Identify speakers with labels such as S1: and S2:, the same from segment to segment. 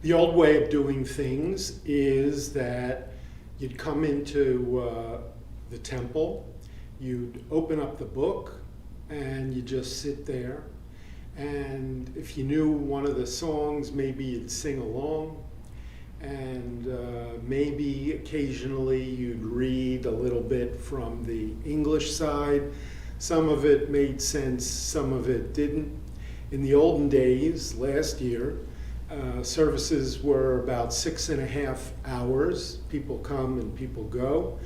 S1: The old way of doing things is that you'd come into the temple, you'd open up the book, and you just sit there. And if you knew one of the songs, maybe you'd sing along. And maybe occasionally you'd read a little bit from the English side. Some of it made sense, some of it didn't. In the olden days, last year, services were about 6.5 hours. People come and people go.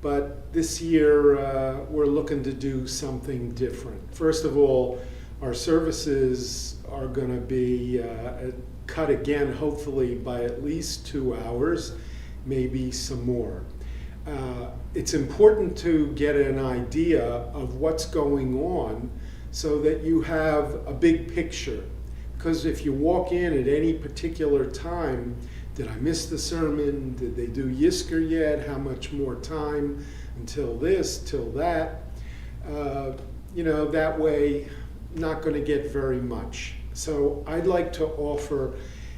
S1: But this year, we're looking to do something different. First of all, our services are going to be cut again, hopefully by at least 2 hours, maybe some more. It's important to get an idea of what's going on so that you have a big picture. Because if you walk in at any particular time, did I miss the sermon? Did they do Yisker yet? How much more time until this, till that? That way, not going to get very much. So I'd like to offer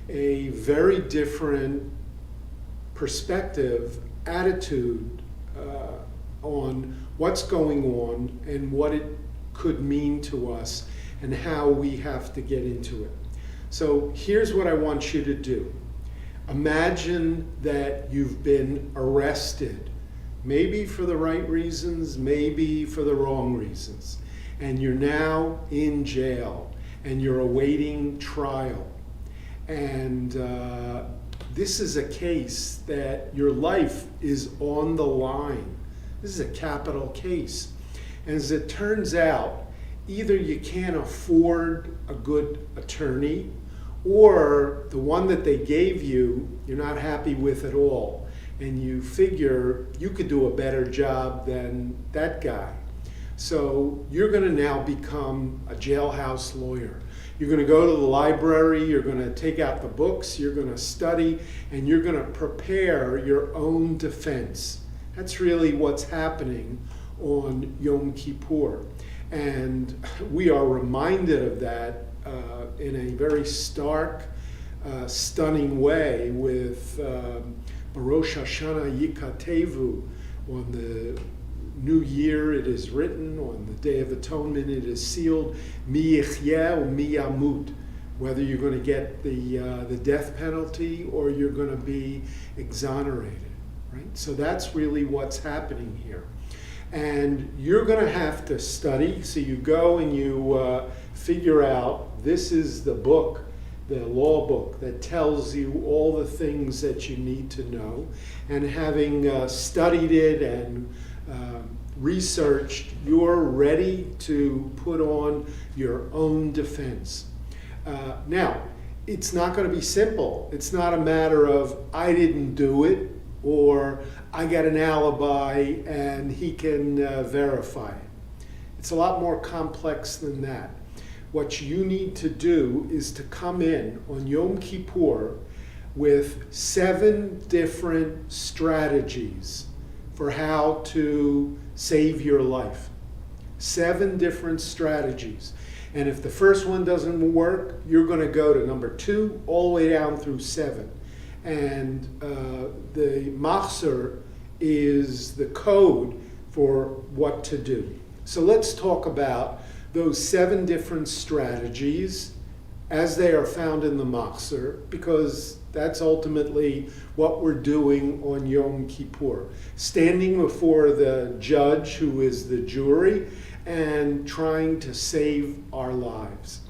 S1: a very different perspective, attitude on what's going on and what it could mean to us and how we have to get into it. So here's what I want you to do. Imagine that you've been arrested, maybe for the right reasons, maybe for the wrong reasons, and you're now in jail and you're awaiting trial. And this is a case that your life is on the line. This is a capital case. And as it turns out, either you can't afford a good attorney, or the one that they gave you, you're not happy with at all. And you figure you could do a better job than that guy. So you're going to now become a jailhouse lawyer. You're going to go to the library, you're going to take out the books, you're going to study, and you're going to prepare your own defense. That's really what's happening on Yom Kippur. And we are reminded of that in a very stark, stunning way with Barosh Hashanah Yikatevu. On the New Year it is written, on the Day of Atonement it is sealed, Mi yichyeh or mi yamut, whether you're going to get the death penalty or you're going to be exonerated. Right? So that's really what's happening here. And you're going to have to study. So you go and you figure out, this is the book, the law book, that tells you all the things that you need to know. And having studied it and researched, you're ready to put on your own defense. Now, it's not going to be simple. It's not a matter of, I didn't do it, or I got an alibi and he can verify it. It's a lot more complex than that. What you need to do is to come in on Yom Kippur with 7 different strategies for how to save your life. 7 different strategies. And if the first one doesn't work, you're going to go to number 2 all the way down through 7. And the machzor is the code for what to do. So let's talk about those 7 different strategies as they are found in the machzor, because that's ultimately what we're doing on Yom Kippur. Standing before the judge, who is the jury, and trying to save our lives.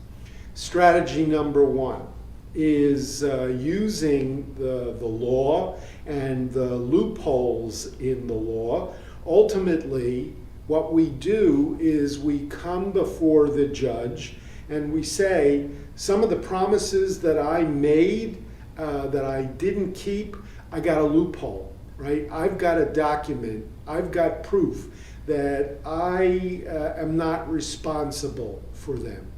S1: Strategy number 1 is using the law and the loopholes in the law. Ultimately, what we do is we come before the judge and we say, some of the promises that I made, that I didn't keep, I got a loophole, right? I've got a document, I've got proof that I am not responsible for them.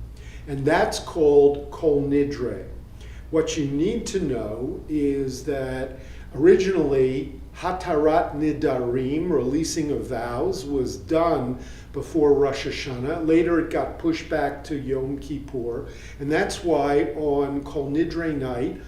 S1: And that's called kol nidre. What you need to know is that originally Hatarat Nidarim, releasing of vows, was done before Rosh Hashanah. Later it got pushed back to Yom Kippur. And that's why on Kol Nidre night,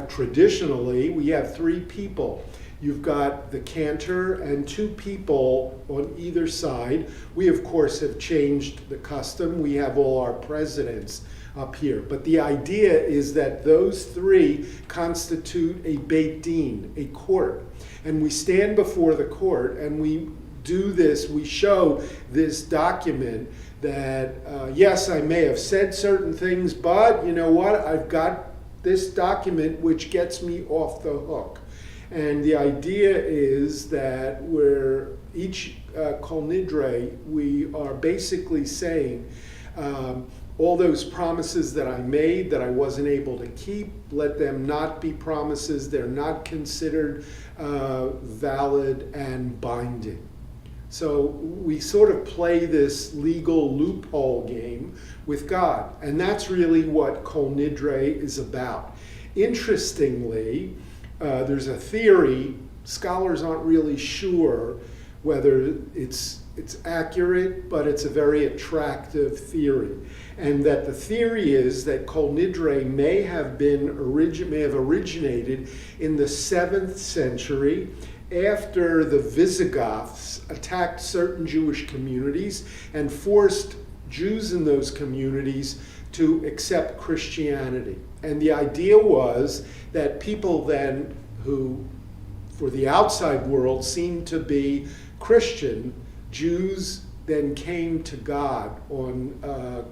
S1: traditionally, we have three people. You've got the cantor and two people on either side. We, of course, have changed the custom. We have all our presidents up here. But the idea is that those three constitute a Beit Din, a court. And we stand before the court and we do this, we show this document that, yes, I may have said certain things, but you know what? I've got this document which gets me off the hook. And the idea is that each Kol Nidre, we are basically saying, all those promises that I made that I wasn't able to keep, let them not be promises. They're not considered valid and binding. So we sort of play this legal loophole game with God. And that's really what Kol Nidre is about. Interestingly, there's a theory, scholars aren't really sure whether it's accurate, but it's a very attractive theory. And that the theory is that Kol Nidre may have originated in the 7th century after the Visigoths attacked certain Jewish communities and forced Jews in those communities to accept Christianity. And the idea was that people then who, for the outside world, seemed to be Christian, Jews then came to God on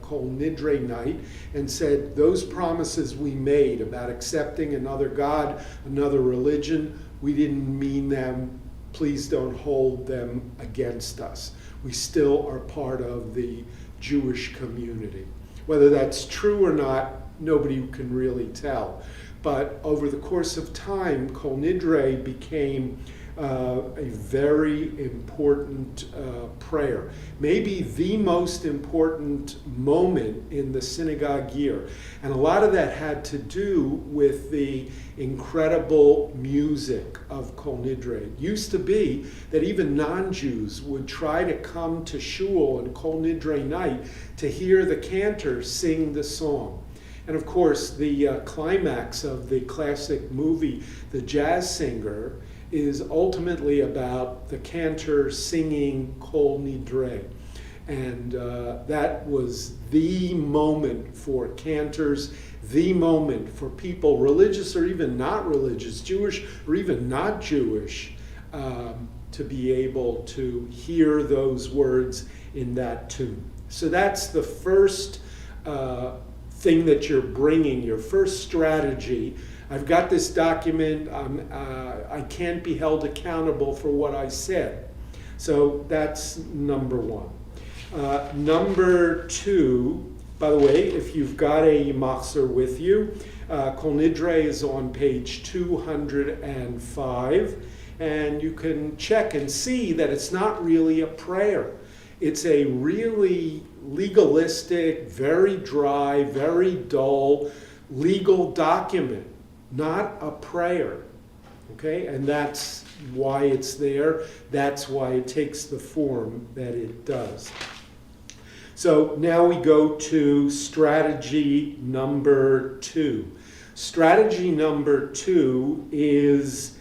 S1: Kol Nidre night and said, those promises we made about accepting another God, another religion, we didn't mean them. Please don't hold them against us. We still are part of the Jewish community. Whether that's true or not, nobody can really tell. But over the course of time, Kol Nidre became a very important prayer. Maybe the most important moment in the synagogue year. And a lot of that had to do with the incredible music of Kol Nidre. It used to be that even non-Jews would try to come to shul on Kol Nidre night to hear the cantor sing the song. And of course, the climax of the classic movie, The Jazz Singer, is ultimately about the cantor singing Kol Nidre. And that was the moment for cantors, the moment for people, religious or even not religious, Jewish or even not Jewish, to be able to hear those words in that tune. So that's the first thing that you're bringing, your first strategy. I've got this document, I can't be held accountable for what I said. So that's number one. Number two, by the way, if you've got a machzor with you, Kol Nidre is on page 205, and you can check and see that it's not really a prayer. It's a really legalistic, very dry, very dull legal document. Not a prayer, okay? And that's why it's there. That's why it takes the form that it does. So now we go to strategy number 2. Strategy number 2 is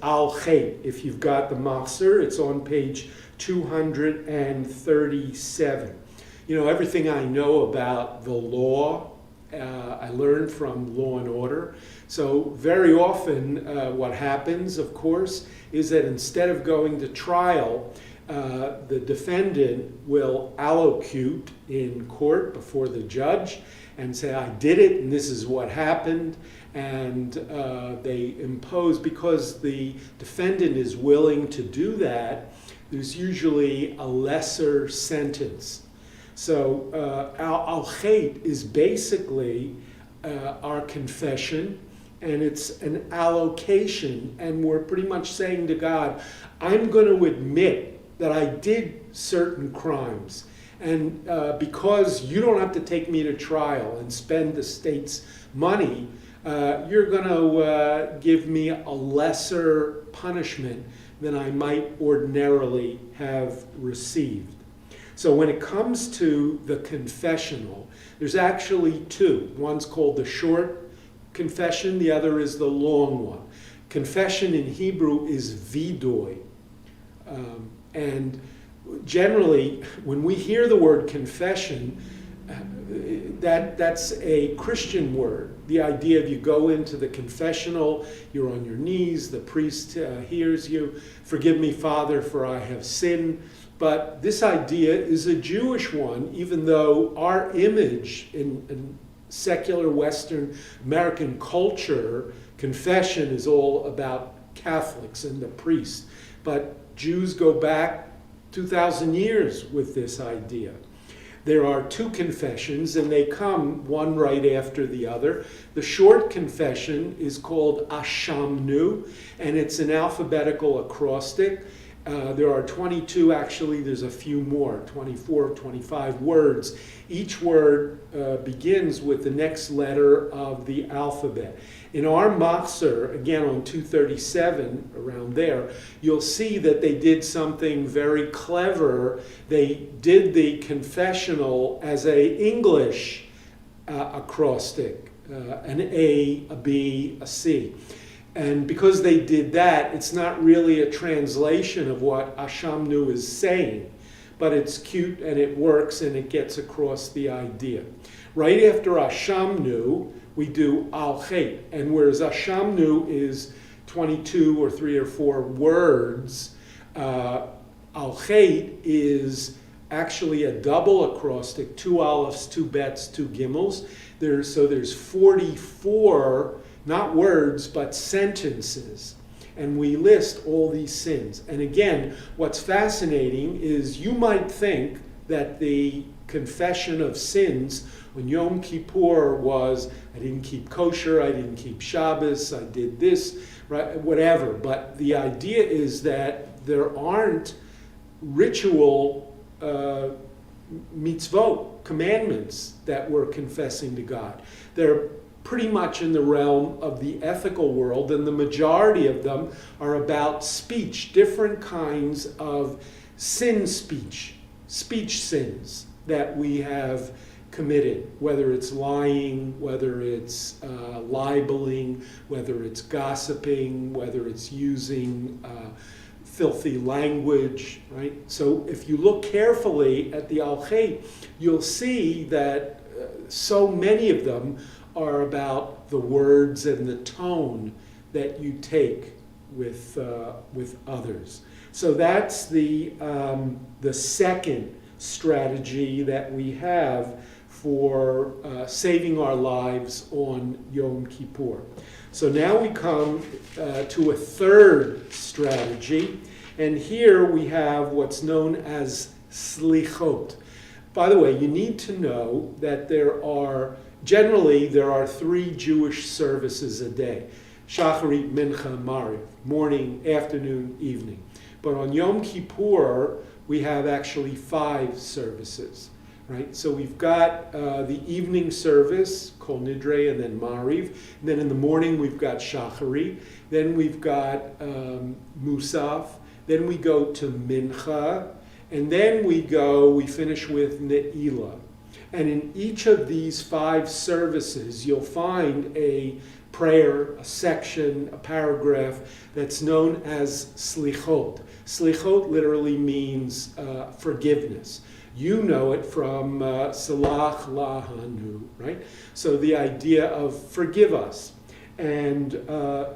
S1: al chet. If you've got the machzor, it's on page 237. You know, everything I know about the law, I learned from Law and Order. So very often what happens, of course, is that instead of going to trial, the defendant will allocute in court before the judge and say, I did it and this is what happened. And they impose, because the defendant is willing to do that, there's usually a lesser sentence. So al chet is basically our confession, and it's an allocation, and we're pretty much saying to God, I'm going to admit that I did certain crimes, and because you don't have to take me to trial and spend the state's money, you're going to give me a lesser punishment than I might ordinarily have received. So when it comes to the confessional, there's actually two. One's called the short confession, the other is the long one. Confession in Hebrew is vidoy. And generally, when we hear the word confession, that's a Christian word. The idea of you go into the confessional, you're on your knees, the priest hears you, forgive me, Father, for I have sinned. But this idea is a Jewish one, even though our image in secular Western American culture, confession is all about Catholics and the priest. But Jews go back 2,000 years with this idea. There are two confessions, and they come one right after the other. The short confession is called Ashamnu, and it's an alphabetical acrostic. There are 22, actually there's a few more, 24, 25 words. Each word begins with the next letter of the alphabet. In our Machzor, again on 237, around there, you'll see that they did something very clever. They did the confessional as an English acrostic, an A, a B, a C. And because they did that, it's not really a translation of what Ashamnu is saying, but it's cute and it works and it gets across the idea. Right after Ashamnu, we do Al-Chet, and whereas Ashamnu is 22 or 3 or 4 words, Al-Chet is actually a double acrostic, 2 aleph, 2 bets, 2 gimels. There's 44 not words, but sentences. And we list all these sins. And again, what's fascinating is you might think that the confession of sins on Yom Kippur was, I didn't keep kosher, I didn't keep Shabbos, I did this, right, whatever. But the idea is that there aren't ritual mitzvot, commandments that we're confessing to God. They're pretty much in the realm of the ethical world, and the majority of them are about speech, different kinds of speech sins that we have committed, whether it's lying, whether it's libeling, whether it's gossiping, whether it's using filthy language, right? So if you look carefully at the Al-Chet, you'll see that so many of them are about the words and the tone that you take with others. So that's the second strategy that we have for saving our lives on Yom Kippur. So now we come to a third strategy, and here we have what's known as Slichot. By the way, you need to know that generally there are 3 Jewish services a day: Shacharit, Mincha, Mariv, morning, afternoon, evening. But on Yom Kippur, we have actually 5 services, right? So we've got the evening service, Kol Nidre, and then Mariv. And then in the morning, we've got Shacharit. Then we've got Musaf. Then we go to Mincha. And then we finish with Ne'ilah. And in each of these 5 services, you'll find a prayer, a section, a paragraph that's known as Slichot. Slichot literally means forgiveness. You know it from Salach Lahanu, right? So the idea of forgive us. And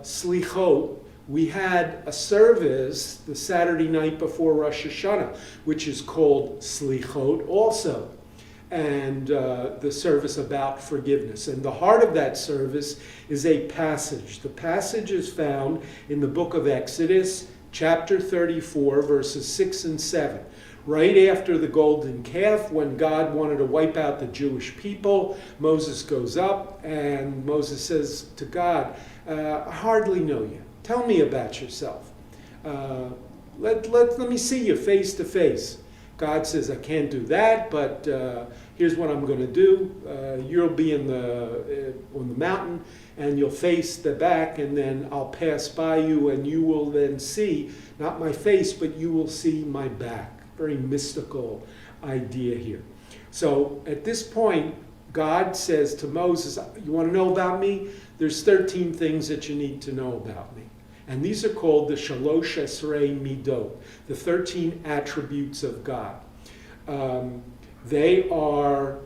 S1: Slichot, we had a service the Saturday night before Rosh Hashanah, which is called Slichot also, and the service about forgiveness. And the heart of that service is a passage. The passage is found in the book of Exodus, chapter 34, verses 6 and 7. Right after the golden calf, when God wanted to wipe out the Jewish people, Moses goes up and Moses says to God, I hardly know you. Tell me about yourself. Let me see you face to face. God says, I can't do that, but here's what I'm going to do. You'll be on the mountain, and you'll face the back, and then I'll pass by you, and you will then see, not my face, but you will see my back. Very mystical idea here. So at this point, God says to Moses, you want to know about me? There's 13 things that you need to know about me. And these are called the Shalosh Esrei Midot, the 13 attributes of God. They are,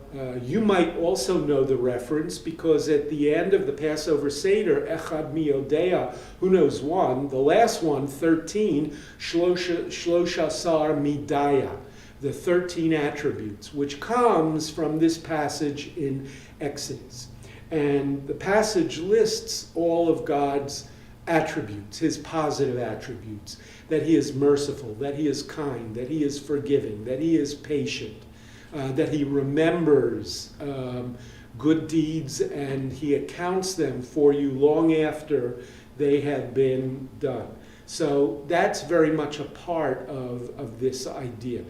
S1: you might also know the reference, because at the end of the Passover Seder, Echad Miodea, who knows one, the last one, 13, Shloshasar Midaya, the 13 attributes, which comes from this passage in Exodus. And the passage lists all of God's attributes, his positive attributes, that he is merciful, that he is kind, that he is forgiving, that he is patient, that he remembers good deeds and he accounts them for you long after they have been done. So that's very much a part of this idea.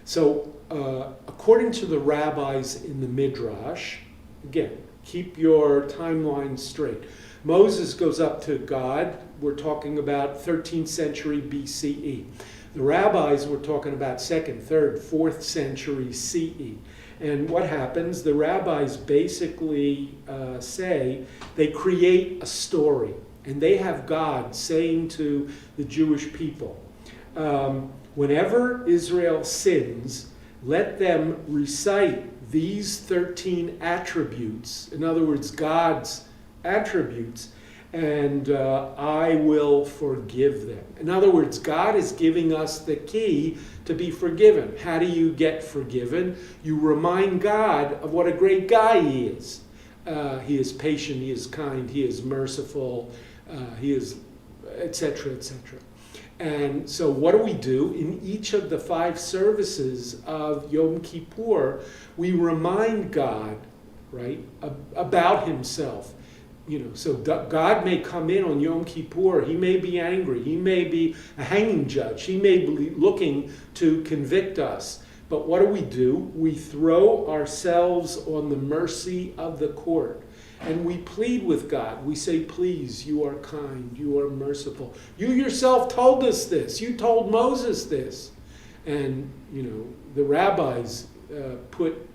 S1: So according to the rabbis in the Midrash, again, keep your timeline straight. Moses goes up to God. We're talking about 13th century BCE. The rabbis were talking about 2nd, 3rd, 4th century CE. And what happens? The rabbis basically say they create a story. And they have God saying to the Jewish people, whenever Israel sins, let them recite these 13 attributes, in other words, God's attributes, and I will forgive them. In other words, God is giving us the key to be forgiven. How do you get forgiven? You remind God of what a great guy he is. He is patient, he is kind, he is merciful, he is etc., etc. And so what do? In each of the 5 services of Yom Kippur, we remind God, right, about himself. So God may come in on Yom Kippur. He may be angry. He may be a hanging judge. He may be looking to convict us. But what do? We throw ourselves on the mercy of the court. And we plead with God. We say, please, you are kind. You are merciful. You yourself told us this. You told Moses this. And, the rabbis put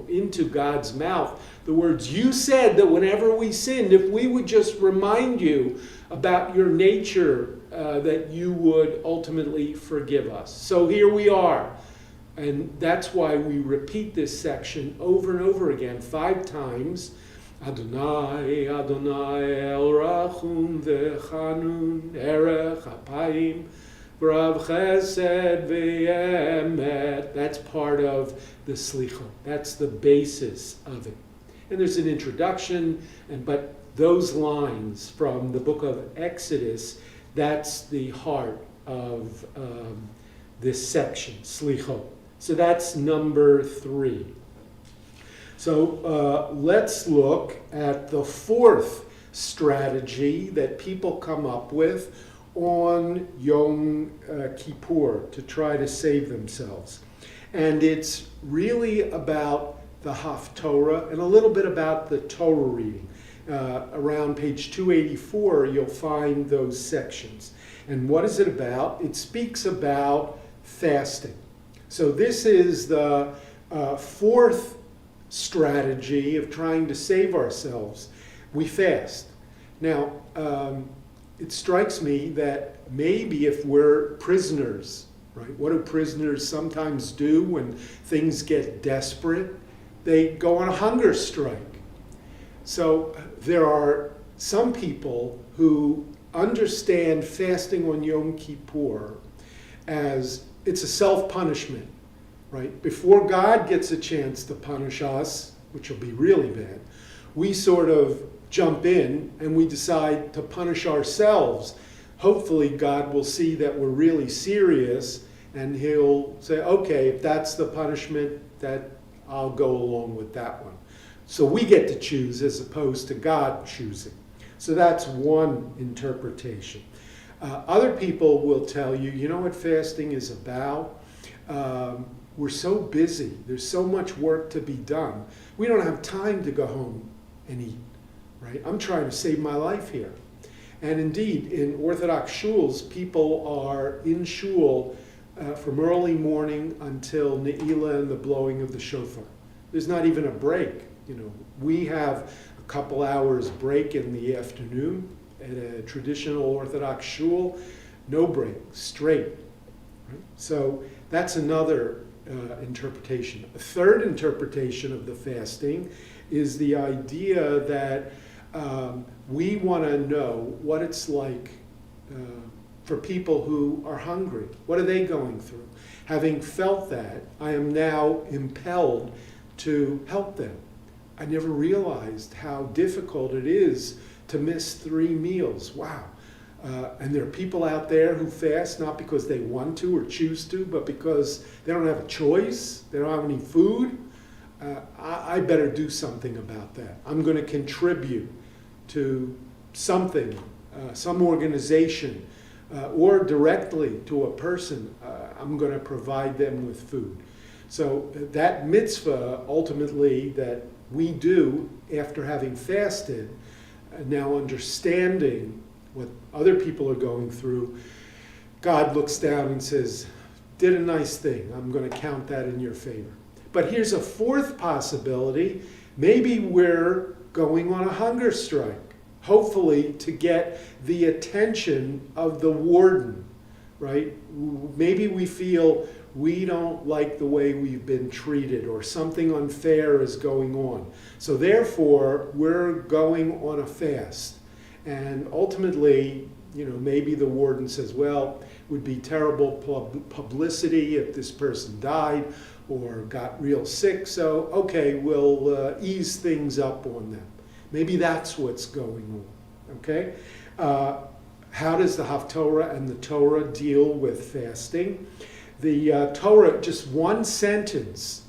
S1: into God's mouth the words, you said that whenever we sinned, if we would just remind you about your nature, that you would ultimately forgive us. So here we are. And that's why we repeat this section over and over again, 5 times. Adonai, Adonai, El Rachum V'Chanun, Erech Apayim, V'Rav Chesed V'Emet. That's part of the Slichot. That's the basis of it. And there's an introduction, but those lines from the book of Exodus, that's the heart of this section, Slichot. So that's number 3. So let's look at the 4th strategy that people come up with on Yom Kippur to try to save themselves. And it's really about the Haftorah and a little bit about the Torah reading. Around page 284, you'll find those sections. And what is it about? It speaks about fasting. So this is the 4th strategy of trying to save ourselves. We fast. Now, it strikes me that maybe if we're prisoners, right? What do prisoners sometimes do when things get desperate? They go on a hunger strike. So there are some people who understand fasting on Yom Kippur as it's a self-punishment, right? Before God gets a chance to punish us, which will be really bad, we sort of jump in and we decide to punish ourselves. Hopefully God will see that we're really serious and he'll say, okay, if that's the punishment, that I'll go along with that one. So we get to choose as opposed to God choosing. So that's one interpretation. Other people will tell you, you know what fasting is about? we're so busy. There's so much work to be done. We don't have time to go home and eat, right? I'm trying to save my life here. And indeed, in Orthodox shuls, people are in shul from early morning until Ne'ilah and the blowing of the shofar. There's not even a break. We have a couple hours break in the afternoon at a traditional Orthodox shul. No break, straight. Right? So that's another interpretation. A third interpretation of the fasting is the idea that we want to know what it's like for people who are hungry. What are they going through? Having felt that, I am now impelled to help them. I never realized how difficult it is to miss 3 meals. Wow. And there are people out there who fast not because they want to or choose to, but because they don't have a choice, they don't have any food. I better do something about that. I'm going to contribute to something, some organization, or directly to a person. I'm going to provide them with food. So that mitzvah, ultimately, that we do after having fasted, now understanding what other people are going through, God looks down and says, did a nice thing. I'm going to count that in your favor. But here's a fourth possibility. Maybe we're going on a hunger strike, hopefully to get the attention of the warden, right? Maybe we feel we don't like the way we've been treated or something unfair is going on. So therefore, we're going on a fast. And ultimately, maybe the warden says, well, it would be terrible publicity if this person died or got real sick. So, okay, we'll ease things up on them. Maybe that's what's going on, okay? How does the Haftorah and the Torah deal with fasting? The Torah, just one sentence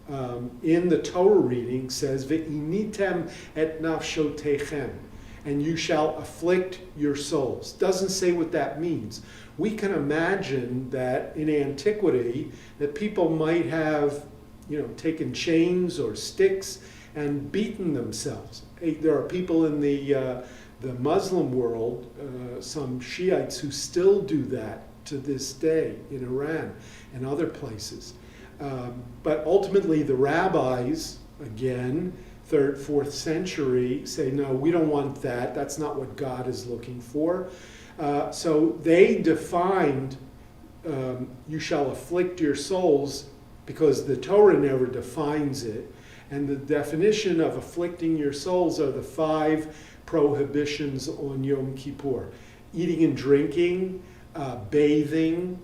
S1: in the Torah reading says, Ve'initem et nafshotechem, and you shall afflict your souls. Doesn't say what that means. We can imagine that in antiquity, that people might have, taken chains or sticks and beaten themselves. There are people in the Muslim world, some Shiites, who still do that to this day in Iran and other places. But ultimately the rabbis, again, 3rd, 4th century, say, no, we don't want that. That's not what God is looking for. So they defined, you shall afflict your souls, because the Torah never defines it. And the definition of afflicting your souls are the 5 prohibitions on Yom Kippur. Eating and drinking, bathing.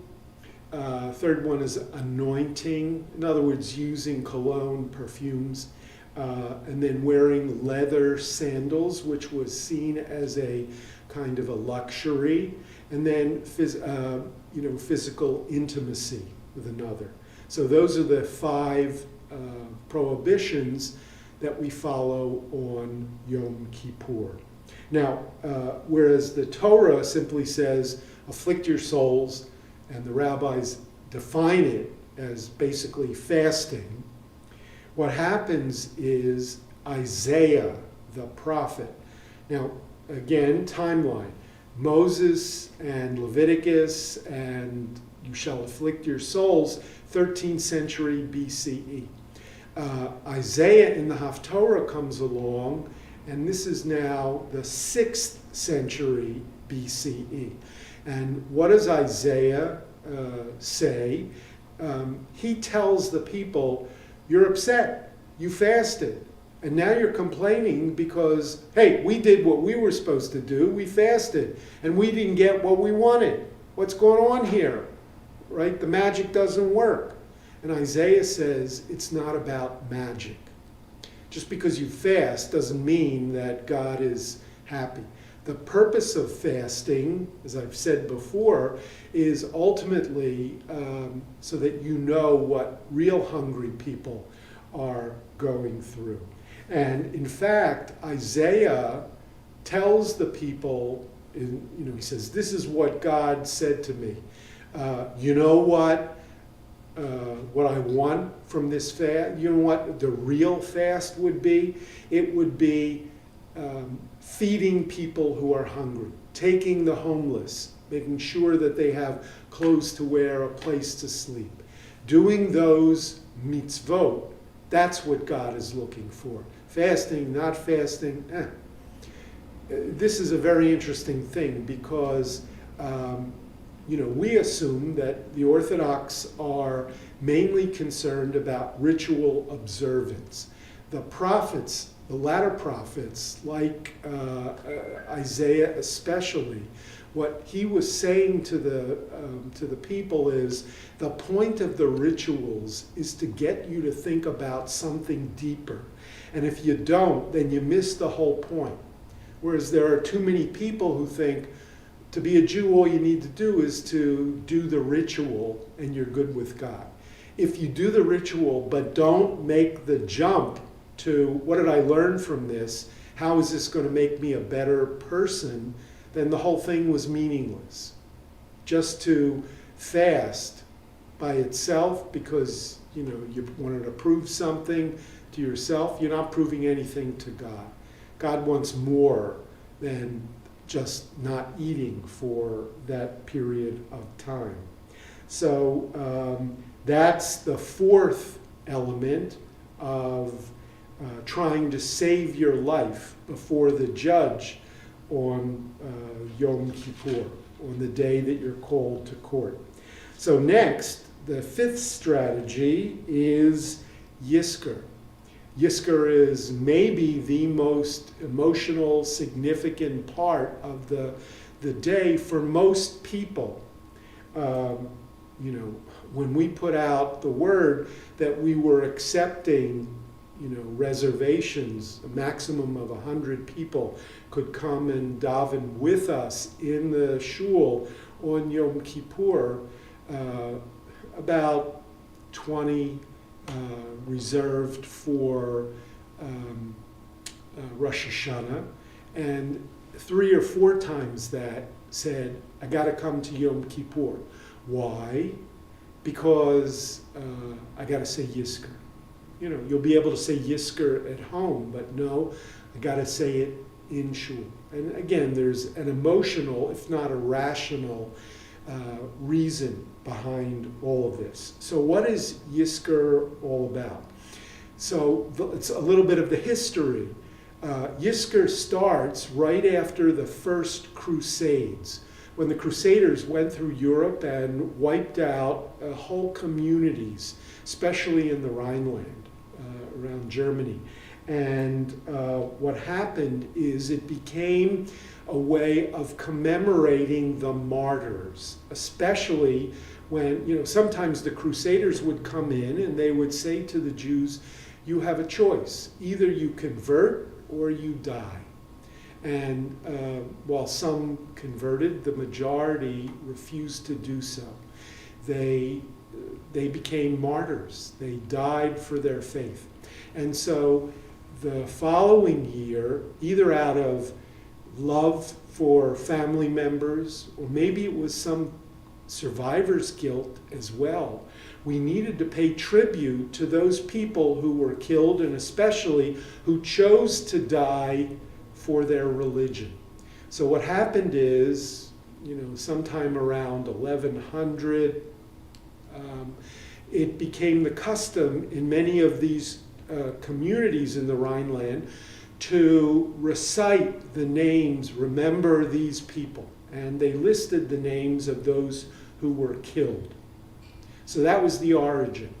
S1: Third one is anointing. In other words, using cologne, perfumes. And then wearing leather sandals, which was seen as a kind of a luxury. And then physical intimacy with another. So those are the 5 prohibitions that we follow on Yom Kippur. Now, whereas the Torah simply says, afflict your souls, and the rabbis define it as basically fasting, what happens is Isaiah, the prophet. Now, again, timeline. Moses and Leviticus and you shall afflict your souls, 13th century BCE. Isaiah in the Haftorah comes along, and this is now the 6th century BCE. And what does Isaiah say? He tells the people, you're upset, you fasted, and now you're complaining because, hey, we did what we were supposed to do, we fasted, and we didn't get what we wanted. What's going on here? Right? The magic doesn't work. And Isaiah says it's not about magic. Just because you fast doesn't mean that God is happy. The purpose of fasting, as I've said before, is ultimately so that you know what real hungry people are going through. And in fact, Isaiah tells the people, he says, this is what God said to me. You know what what I want from this fast? You know what the real fast would be? It would be feeding people who are hungry, taking the homeless, making sure that they have clothes to wear, a place to sleep. Doing those mitzvot, that's what God is looking for. Fasting, not fasting, This is a very interesting thing because we assume that the Orthodox are mainly concerned about ritual observance. The prophets, the latter prophets, like Isaiah especially, what he was saying to the people is the point of the rituals is to get you to think about something deeper. And if you don't, then you miss the whole point. Whereas there are too many people who think to be a Jew, all you need to do is to do the ritual and you're good with God. If you do the ritual but don't make the jump to what did I learn from this? How is this going to make me a better person? Then the whole thing was meaningless. Just to fast by itself because you wanted to prove something to yourself, you're not proving anything to God. God wants more than just not eating for that period of time. So that's the fourth element of trying to save your life before the judge on Yom Kippur, on the day that you're called to court. So next, the fifth strategy is Yizkor. Yizkor is maybe the most emotional, significant part of the day for most people. When we put out the word that we were accepting reservations, a maximum of 100 people could come and daven with us in the shul on Yom Kippur, about 20 reserved for Rosh Hashanah, and 3 or 4 times that said, I got to come to Yom Kippur. Why? Because I got to say Yizkor. You'll be able to say Yizkor at home, but no, I got to say it in shul. And again, there's an emotional, if not a rational, reason behind all of this. So what is Yizkor all about? So it's a little bit of the history. Yizkor starts right after the first Crusades, when the Crusaders went through Europe and wiped out whole communities, especially in the Rhineland, around Germany. And what happened is it became a way of commemorating the martyrs, especially when, sometimes the Crusaders would come in and they would say to the Jews, you have a choice. Either you convert or you die. And while some converted, the majority refused to do so. They became martyrs. They died for their faith. And so the following year, either out of love for family members, or maybe it was some survivor's guilt as well, we needed to pay tribute to those people who were killed, and especially who chose to die for their religion. So what happened is, sometime around 1100, it became the custom in many of these communities in the Rhineland to recite the names, remember these people. And they listed the names of those who were killed. So that was the origin.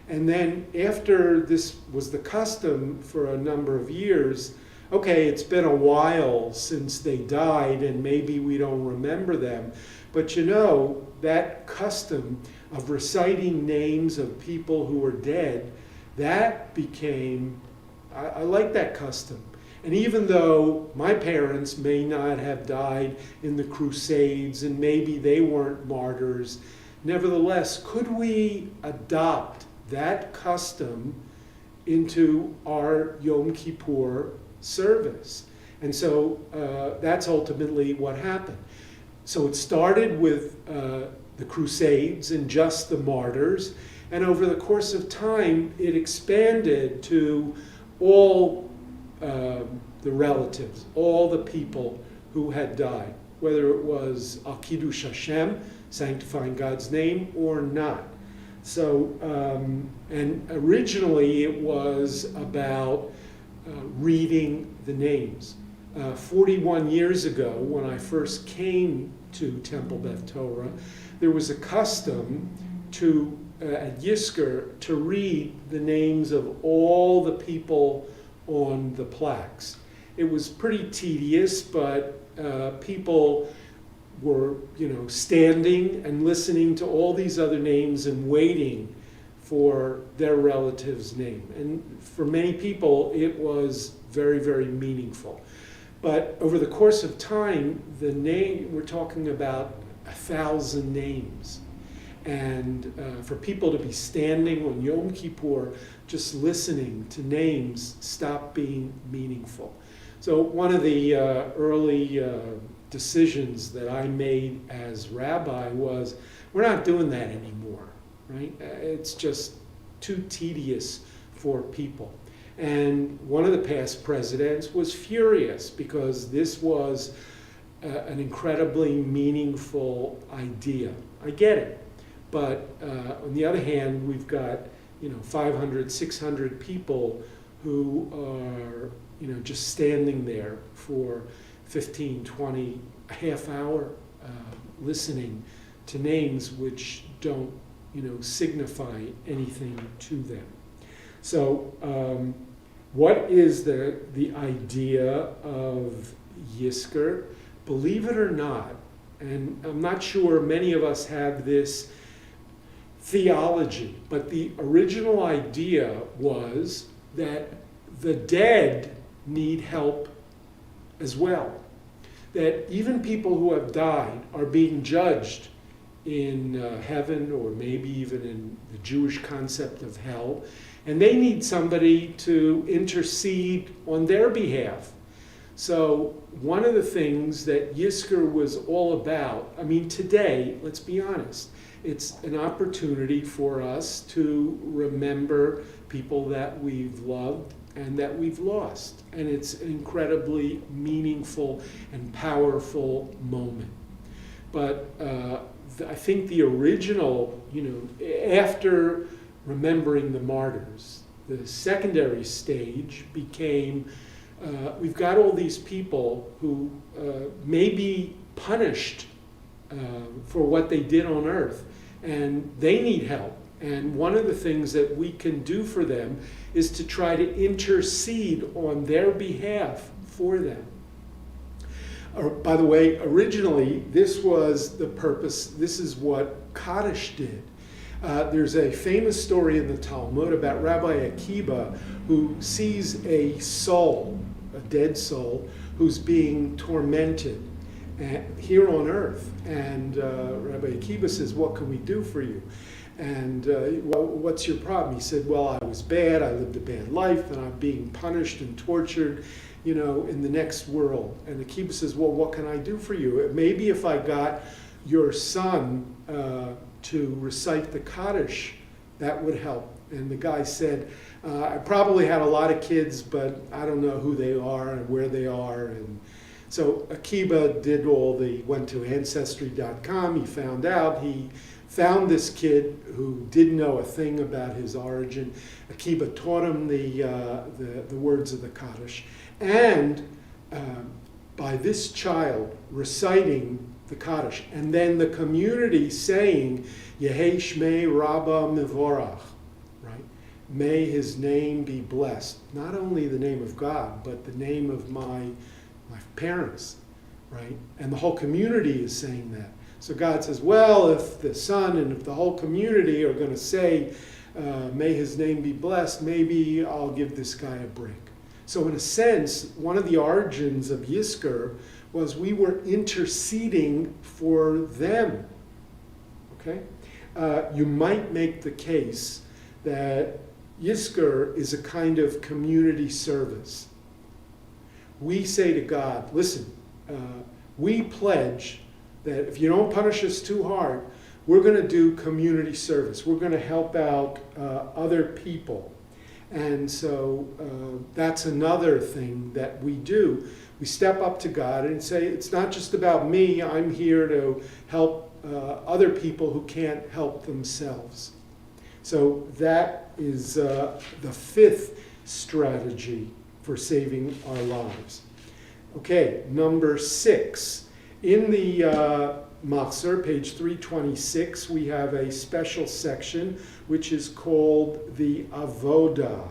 S1: And then after this was the custom for a number of years, okay, it's been a while since they died and maybe we don't remember them. But that custom of reciting names of people who are dead, that became, I like that custom. And even though my parents may not have died in the Crusades and maybe they weren't martyrs, nevertheless, could we adopt that custom into our Yom Kippur service? And so that's ultimately what happened. So it started with the Crusades and just the martyrs, And over the course of time, it expanded to all the relatives, all the people who had died, whether it was Al Kiddush Hashem, sanctifying God's name, or not. So, and originally it was about reading the names. 41 years ago, when I first came to Temple Beth Torah, there was a custom to at Yizkor to read the names of all the people on the plaques. It was pretty tedious, but people were, standing and listening to all these other names and waiting for their relative's name. And for many people, it was very, very meaningful. But over the course of time, the name, we're talking about 1,000 names. And for people to be standing on Yom Kippur, just listening to names, stopped being meaningful. So one of the early decisions that I made as rabbi was, we're not doing that anymore, right? It's just too tedious for people. And one of the past presidents was furious because this was an incredibly meaningful idea. I get it. But on the other hand, we've got 500, 600 people who are just standing there for 15, 20, a half hour listening to names which don't signify anything to them. So what is the idea of Yizkor? Believe it or not, and I'm not sure many of us have this theology, but the original idea was that the dead need help as well. That even people who have died are being judged in heaven, or maybe even in the Jewish concept of hell, and they need somebody to intercede on their behalf. So one of the things that Yizkor was all about, today, let's be honest, it's an opportunity for us to remember people that we've loved and that we've lost. And it's an incredibly meaningful and powerful moment. But I think the original, after remembering the martyrs, the secondary stage became, we've got all these people who may be punished for what they did on earth, and they need help. And one of the things that we can do for them is to try to intercede on their behalf for them. By the way, originally, this was the purpose, this is what Kaddish did. There's a famous story in the Talmud about Rabbi Akiba who sees a soul, a dead soul, who's being tormented here on earth. And Rabbi Akiba says, what can we do for you? And well, what's your problem? He said, well, I was bad, I lived a bad life, and I'm being punished and tortured, in the next world. And Akiba says, well, what can I do for you? Maybe if I got your son to recite the Kaddish, that would help. And the guy said, I probably had a lot of kids, but I don't know who they are and where they are. And so Akiba went to Ancestry.com, he found out, he found this kid who didn't know a thing about his origin. Akiba taught him the words of the Kaddish. And by this child reciting the Kaddish, and then the community saying, Yehei Shmei Rabba Mivorach, right? May his name be blessed. Not only the name of God, but the name of my parents, right? And the whole community is saying that. So God says, well, if the son and if the whole community are going to say, may his name be blessed, maybe I'll give this guy a break. So in a sense, one of the origins of Yizkor was we were interceding for them, okay? You might make the case that Yizkor is a kind of community service. We say to God, listen, we pledge that if you don't punish us too hard, we're going to do community service. We're going to help out other people. And so that's another thing that we do. We step up to God and say, it's not just about me. I'm here to help other people who can't help themselves. So that is the fifth strategy for saving our lives. Okay, number 6. In the Machzor, page 326, we have a special section which is called the Avodah.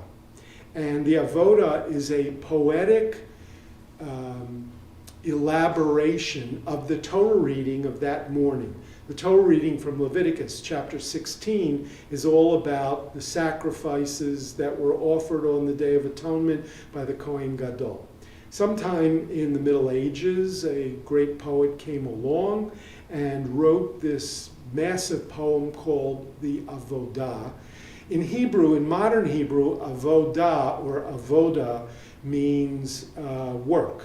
S1: And the Avodah is a poetic elaboration of the Torah reading of that morning. The Torah reading from Leviticus chapter 16 is all about the sacrifices that were offered on the Day of Atonement by the Kohen Gadol. Sometime in the Middle Ages, a great poet came along and wrote this massive poem called the Avodah. In Hebrew, in modern Hebrew, Avodah or Avodah means work.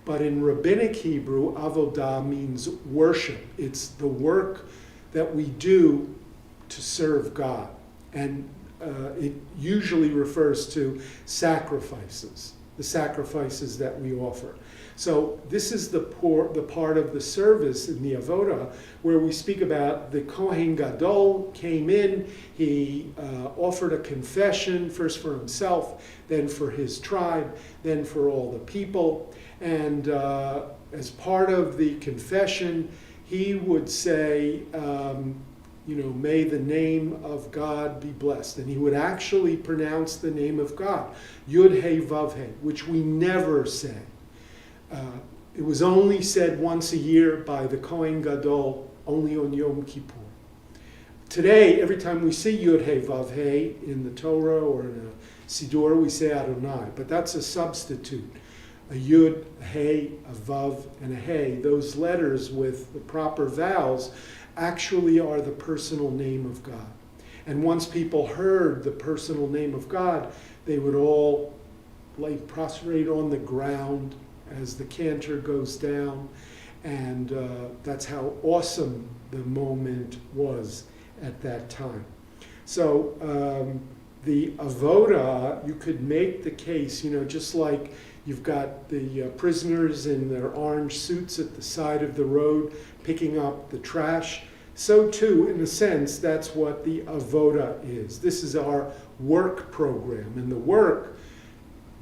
S1: But in Rabbinic Hebrew, Avodah means worship. It's the work that we do to serve God. And it usually refers to sacrifices, the sacrifices that we offer. So this is the part of the service in the Avodah where we speak about the Kohen Gadol came in, he offered a confession, first for himself, then for his tribe, then for all the people. And as part of the confession, he would say, may the name of God be blessed. And he would actually pronounce the name of God, Yud He Vav He, which we never say. It was only said once a year by the Kohen Gadol, only on Yom Kippur. Today, every time we see Yud He Vav He in the Torah or in a Siddur, we say Adonai, but that's a substitute. A Yud, a He, a Vav, and a He, those letters with the proper vowels actually are the personal name of God. And once people heard the personal name of God, they would all lay prostrate on the ground as the cantor goes down, and that's how awesome the moment was at that time. So the Avodah, you could make the case, just like you've got the prisoners in their orange suits at the side of the road picking up the trash. So too, in a sense, that's what the Avodah is. This is our work program, and the work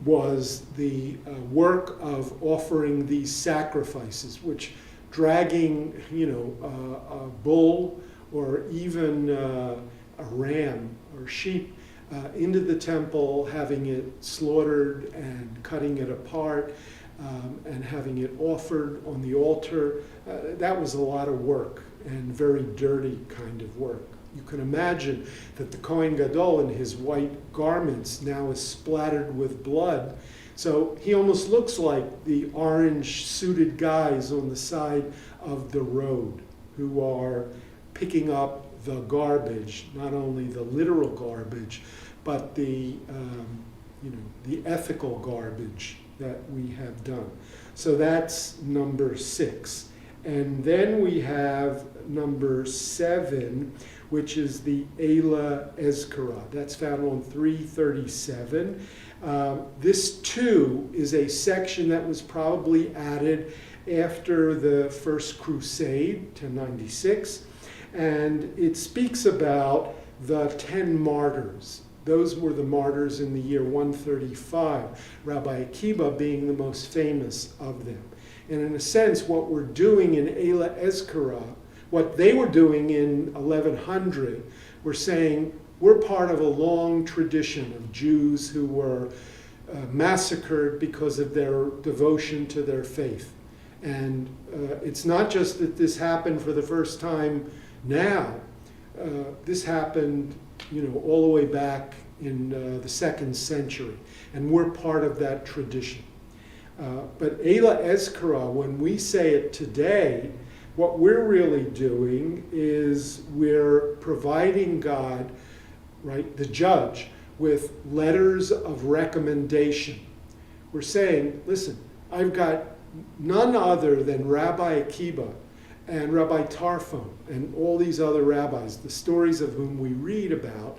S1: was the work of offering these sacrifices, which dragging, a bull or even a ram or sheep into the temple, having it slaughtered and cutting it apart and having it offered on the altar. That was a lot of work and very dirty kind of work. You can imagine that the Kohen Gadol in his white garments now is splattered with blood. So he almost looks like the orange suited guys on the side of the road who are picking up the garbage, not only the literal garbage, but the ethical garbage that we have done. So that's number 6. And then we have number 7, which is the Eila Ezkara. That's found on 337. This too is a section that was probably added after the First Crusade, 1096, and it speaks about the 10 martyrs. Those were the martyrs in the year 135, Rabbi Akiba being the most famous of them. And in a sense, what we're doing in Eila Ezkara, what they were doing in 1100, we're saying we're part of a long tradition of Jews who were massacred because of their devotion to their faith. And it's not just that this happened for the first time now. This happened, all the way back in the 2nd century. And we're part of that tradition. But Eila Ezkara, when we say it today, what we're really doing is we're providing God, right, the judge, with letters of recommendation. We're saying, listen, I've got none other than Rabbi Akiba and Rabbi Tarfon and all these other rabbis, the stories of whom we read about,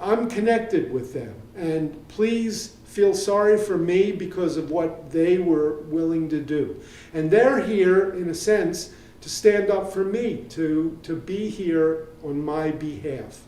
S1: I'm connected with them. And please feel sorry for me because of what they were willing to do. And they're here, in a sense, to stand up for me, to be here on my behalf.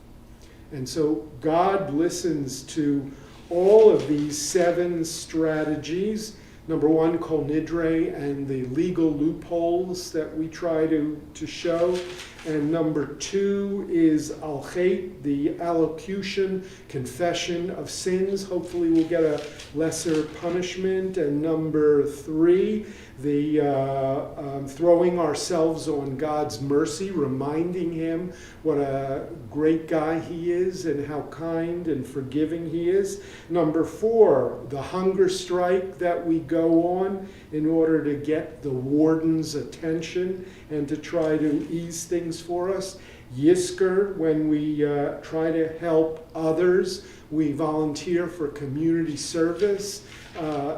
S1: And so God listens to all of these 7 strategies. Number 1, Kol Nidre, and the legal loopholes that we try to show. And number 2 is Al Chet, the allocution, confession of sins. Hopefully we'll get a lesser punishment. And number 3, the throwing ourselves on God's mercy, reminding him what a great guy he is and how kind and forgiving he is. Number 4, the hunger strike that we go on in order to get the warden's attention and to try to ease things for us. Yisker, when we try to help others, we volunteer for community service.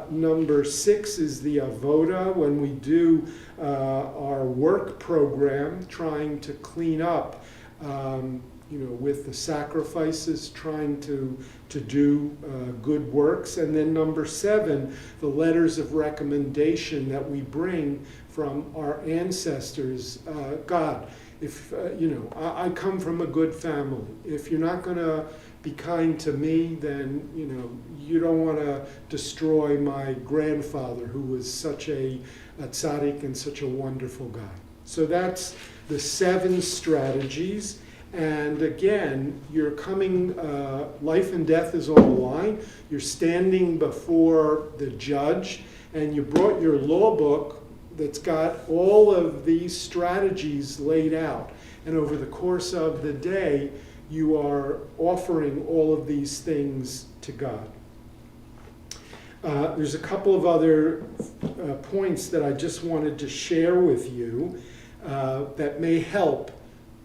S1: Number 6 is the Avodah, when we do our work program, trying to clean up, with the sacrifices, trying to do good works. And then number 7, the letters of recommendation that we bring from our ancestors. God, if, I come from a good family. If you're not going to be kind to me, then, you don't want to destroy my grandfather, who was such a tzaddik and such a wonderful guy. So that's the 7 strategies. And again, you're coming, life and death is on the line. You're standing before the judge, and you brought your law book that's got all of these strategies laid out. And over the course of the day, you are offering all of these things to God. There's a couple of other points that I just wanted to share with you that may help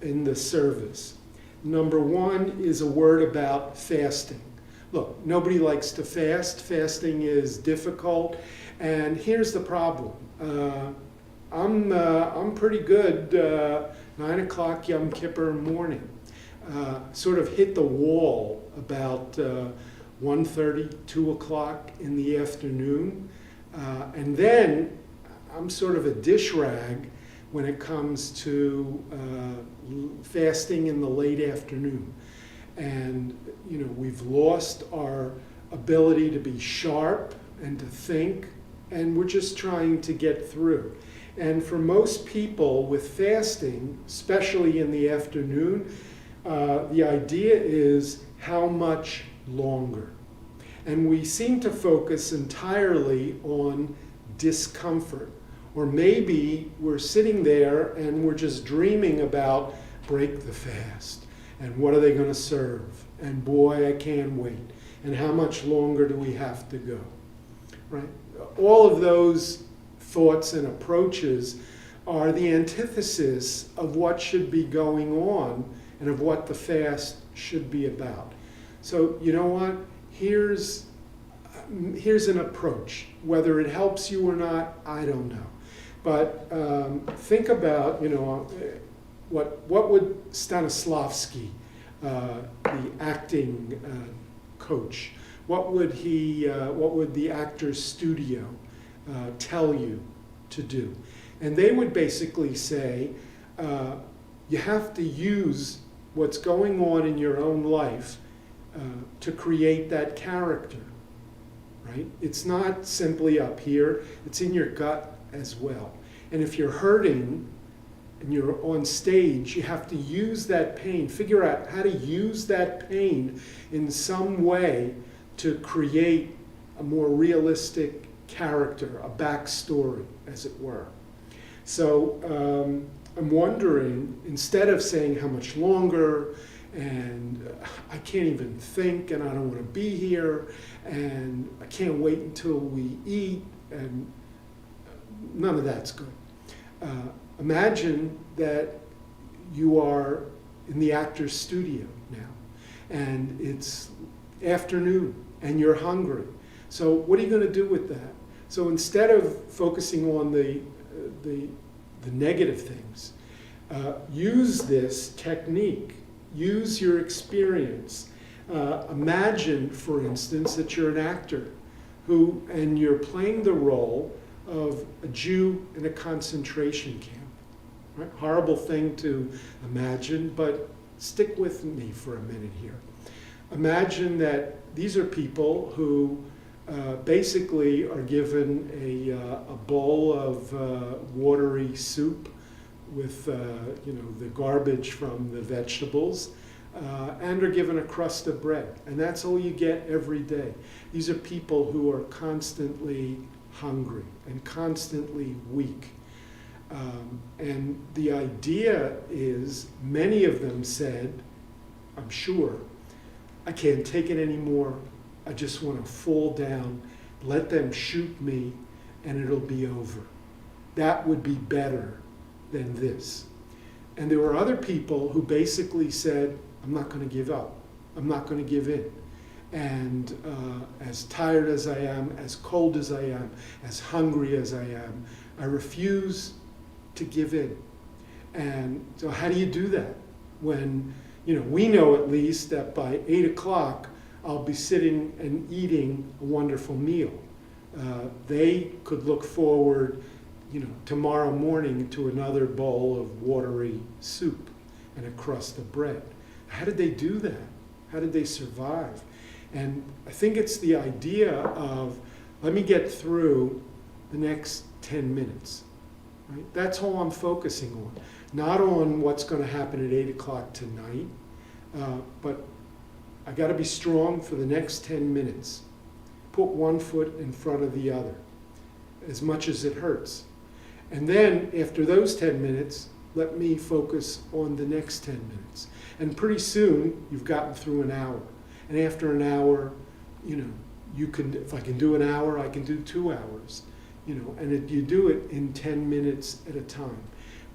S1: in the service. Number 1 is a word about fasting. Look, nobody likes to fast. Fasting is difficult. And here's the problem. I'm pretty good 9 o'clock Yom Kippur morning. Sort of hit the wall about 1:30, 2 o'clock in the afternoon. And then I'm sort of a dish rag when it comes to fasting in the late afternoon. And, we've lost our ability to be sharp and to think, and we're just trying to get through. And for most people with fasting, especially in the afternoon, the idea is how much longer. And we seem to focus entirely on discomfort. Or maybe we're sitting there and we're just dreaming about break the fast. And what are they going to serve? And boy, I can't wait. And how much longer do we have to go? Right? All of those thoughts and approaches are the antithesis of what should be going on and of what the fast should be about. So, you know what? Here's an approach. Whether it helps you or not, I don't know. But think about, what would Stanislavski, the acting coach, what would the actor's studio tell you to do? And they would basically say, you have to use what's going on in your own life to create that character, right? It's not simply up here, it's in your gut as well. And if you're hurting and you're on stage, you have to use that pain, figure out how to use that pain in some way to create a more realistic character, a backstory, as it were. So I'm wondering, instead of saying how much longer, and I can't even think, and I don't want to be here, and I can't wait until we eat, and none of that's good. Imagine that you are in the actor's studio now, and it's afternoon, and you're hungry. So what are you going to do with that? So instead of focusing on the the negative things. Use this technique. Use your experience. Imagine, for instance, that you're an actor and you're playing the role of a Jew in a concentration camp. Right? Horrible thing to imagine, but stick with me for a minute here. Imagine that these are people who basically are given a bowl of watery soup with the garbage from the vegetables, and are given a crust of bread. And that's all you get every day. These are people who are constantly hungry and constantly weak. And the idea is, many of them said, I'm sure, I can't take it anymore. I just want to fall down, let them shoot me, and it'll be over. That would be better than this. And there were other people who basically said, I'm not going to give up. I'm not going to give in. And as tired as I am, as cold as I am, as hungry as I am, I refuse to give in. And so how do you do that? When, we know at least that by 8 o'clock, I'll be sitting and eating a wonderful meal. They could look forward, tomorrow morning to another bowl of watery soup and a crust of bread. How did they do that? How did they survive? And I think it's the idea of, let me get through the next 10 minutes. Right? That's all I'm focusing on. Not on what's going to happen at 8 o'clock tonight, but I got to be strong for the next 10 minutes. Put one foot in front of the other, as much as it hurts. And then, after those 10 minutes, let me focus on the next 10 minutes. And pretty soon, you've gotten through an hour. And after an hour, you can, if I can do an hour, I can do 2 hours. And you do it in 10 minutes at a time.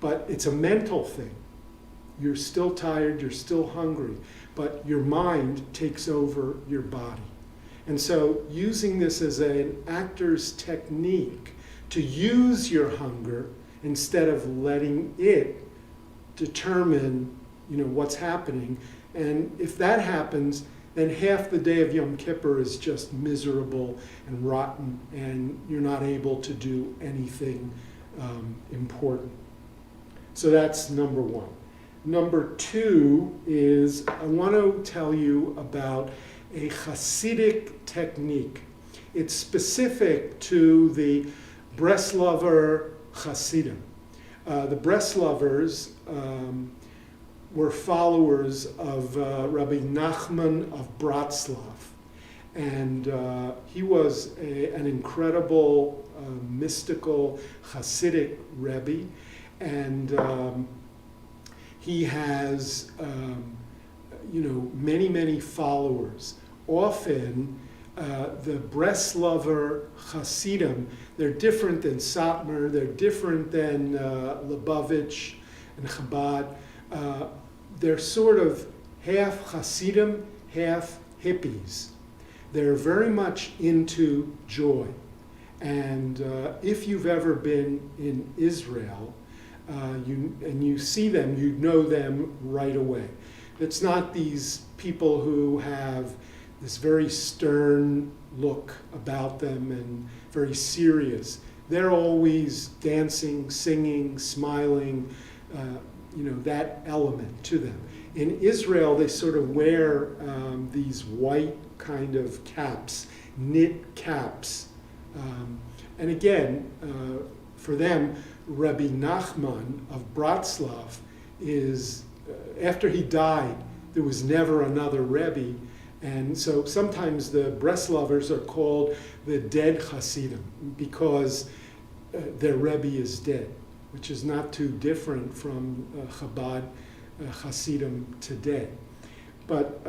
S1: But it's a mental thing. You're still tired, you're still hungry, but your mind takes over your body. And so using this as an actor's technique to use your hunger instead of letting it determine, what's happening. And if that happens, then half the day of Yom Kippur is just miserable and rotten, and you're not able to do anything important. So that's number one. Number two is, I want to tell you about a Hasidic technique. It's specific to the Breslover Hasidim. The Breslovers were followers of Rabbi Nachman of Bratslav. And he was an incredible, mystical Hasidic Rebbe. And he has, many followers. Often, the Breslover Hasidim, they're different than Satmar, they're different than Lubavitch and Chabad. They're sort of half Hasidim, half hippies. They're very much into joy. And if you've ever been in Israel, and you see them, you know them right away. It's not these people who have this very stern look about them and very serious. They're always dancing, singing, smiling, that element to them. In Israel, they sort of wear these white kind of caps, knit caps. And again, for them, Rabbi Nachman of Bratslav is, after he died, there was never another Rebbe. And so sometimes the Breslovers are called the dead Hasidim because their Rebbe is dead, which is not too different from Chabad Hasidim today. But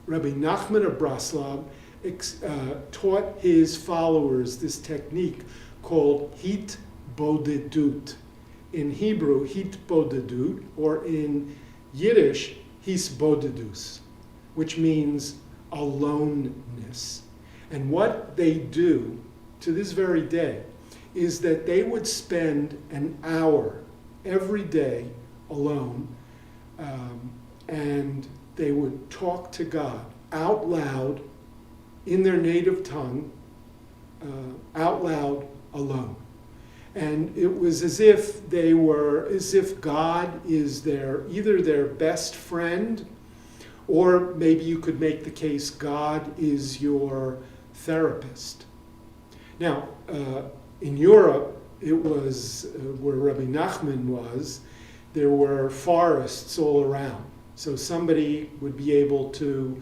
S1: Rabbi Nachman of Bratslav taught his followers this technique called hit bodedut. In Hebrew, hit bodedut, or in Yiddish, his bodedus, which means aloneness. And what they do to this very day is that they would spend an hour every day alone, and they would talk to God out loud in their native tongue, out loud alone. And it was as if God is either their best friend, or maybe you could make the case God is your therapist. Now, in Europe, it was where Rabbi Nachman was, there were forests all around. So somebody would be able to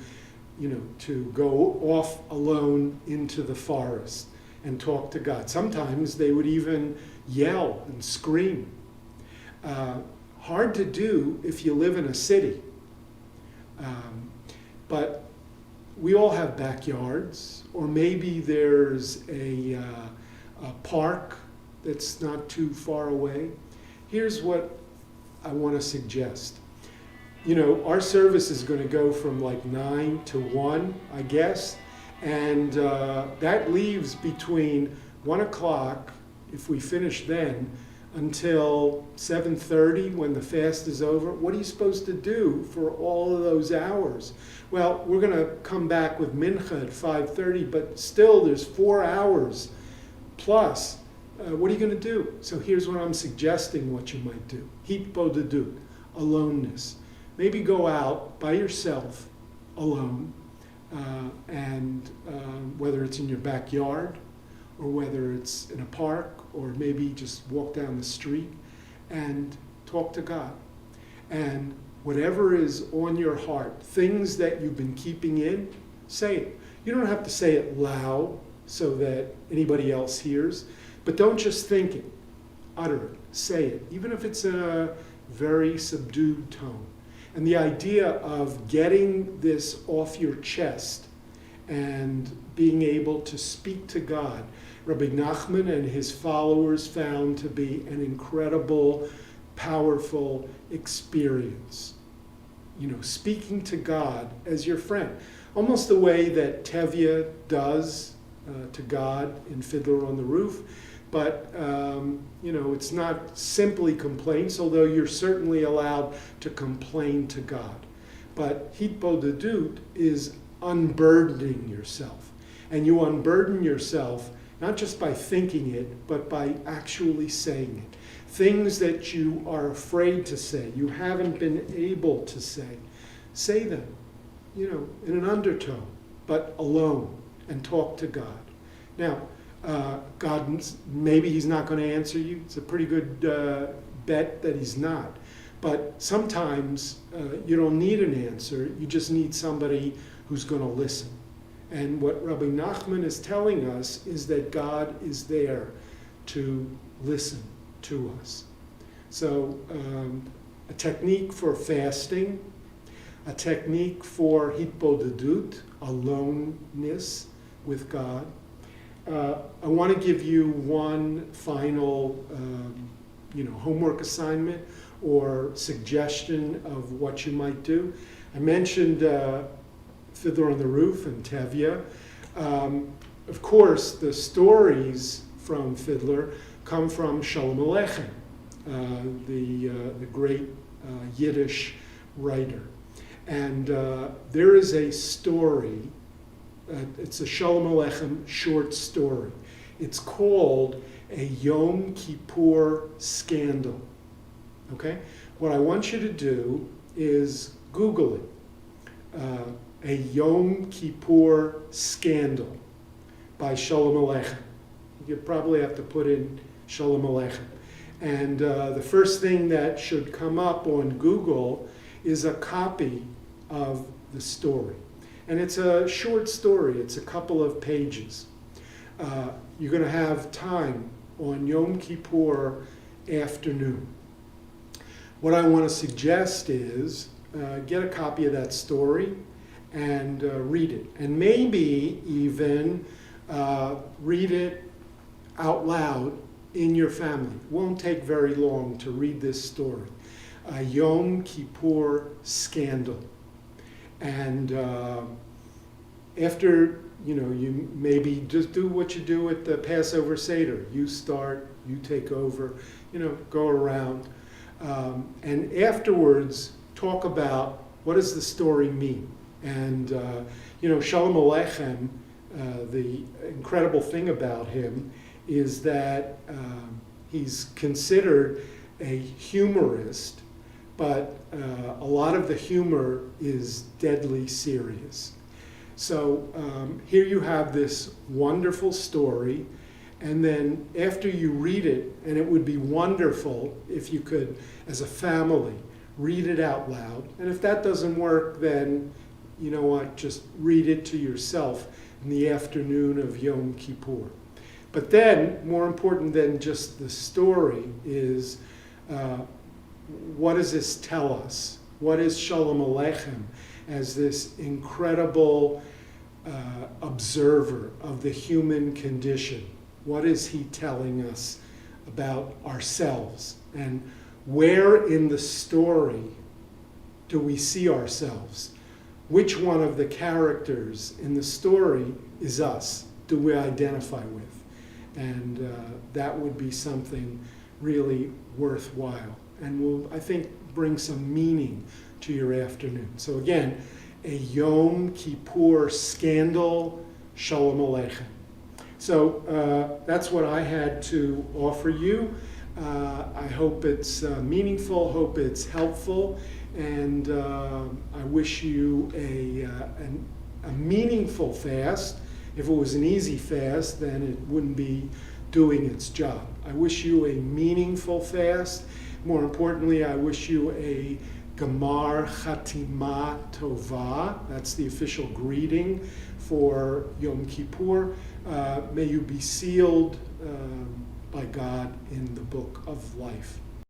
S1: go off alone into the forest and talk to God. Sometimes they would even yell and scream. Hard to do if you live in a city. But we all have backyards, or maybe there's a park that's not too far away. Here's what I want to suggest. Our service is going to go from like 9 to 1, I guess, and that leaves between 1 o'clock, if we finish then, until 7:30 when the fast is over. What are you supposed to do for all of those hours? Well, we're going to come back with mincha at 5:30, but still there's 4 hours plus. What are you going to do? So here's what I'm suggesting what you might do. Hitbodedut, aloneness. Maybe go out by yourself, alone, and whether it's in your backyard, or whether it's in a park, or maybe just walk down the street and talk to God. And whatever is on your heart, things that you've been keeping in, say it. You don't have to say it loud so that anybody else hears, but don't just think it. Utter it. Say it, even if it's in a very subdued tone. And the idea of getting this off your chest and being able to speak to God, Rabbi Nachman and his followers found to be an incredible, powerful experience. Speaking to God as your friend. Almost the way that Tevye does to God in Fiddler on the Roof. But, it's not simply complaints, although you're certainly allowed to complain to God. But hitbodedut is unburdening yourself. And you unburden yourself not just by thinking it, but by actually saying it. Things that you are afraid to say, you haven't been able to say them, in an undertone, but alone, and talk to God. Now, God, maybe he's not going to answer you. It's a pretty good bet that he's not. But sometimes you don't need an answer. You just need somebody who's going to listen. And what Rabbi Nachman is telling us is that God is there to listen to us. So a technique for fasting, a technique for hitbodedut, aloneness with God. I want to give you one final, homework assignment or suggestion of what you might do. I mentioned Fiddler on the Roof and Tevye. Of course, the stories from Fiddler come from Shalom Aleichem, the great Yiddish writer. And there is a story. It's a Shalom Aleichem short story. It's called a Yom Kippur Scandal. Okay? What I want you to do is Google it. A Yom Kippur Scandal by Shalom Aleichem. You probably have to put in Shalom Aleichem. And the first thing that should come up on Google is a copy of the story. And it's a short story. It's a couple of pages. You're going to have time on Yom Kippur afternoon. What I want to suggest is get a copy of that story and read it. And maybe even read it out loud in your family. It won't take very long to read this story. A Yom Kippur Scandal. And after, you maybe just do what you do at the Passover Seder. You start, you take over, go around. And afterwards, talk about what does the story mean. And, Shalom Aleichem, the incredible thing about him is that he's considered a humorist, but a lot of the humor is deadly serious. So here you have this wonderful story, and then after you read it, and it would be wonderful if you could, as a family, read it out loud. And if that doesn't work, then you know what, just read it to yourself in the afternoon of Yom Kippur. But then, more important than just the story is, what does this tell us? What is Shalom Aleichem as this incredible observer of the human condition? What is he telling us about ourselves? And where in the story do we see ourselves? Which one of the characters in the story is us? Do we identify with? And that would be something really worthwhile and will, I think, bring some meaning to your afternoon. So again, a Yom Kippur Scandal, Shalom Aleichem. So that's what I had to offer you. I hope it's meaningful, hope it's helpful, and I wish you a meaningful fast. If it was an easy fast, then it wouldn't be doing its job. I wish you a meaningful fast. More importantly, I wish you a Gamar Chatima Tova. That's the official greeting for Yom Kippur. May you be sealed by God in the book of life.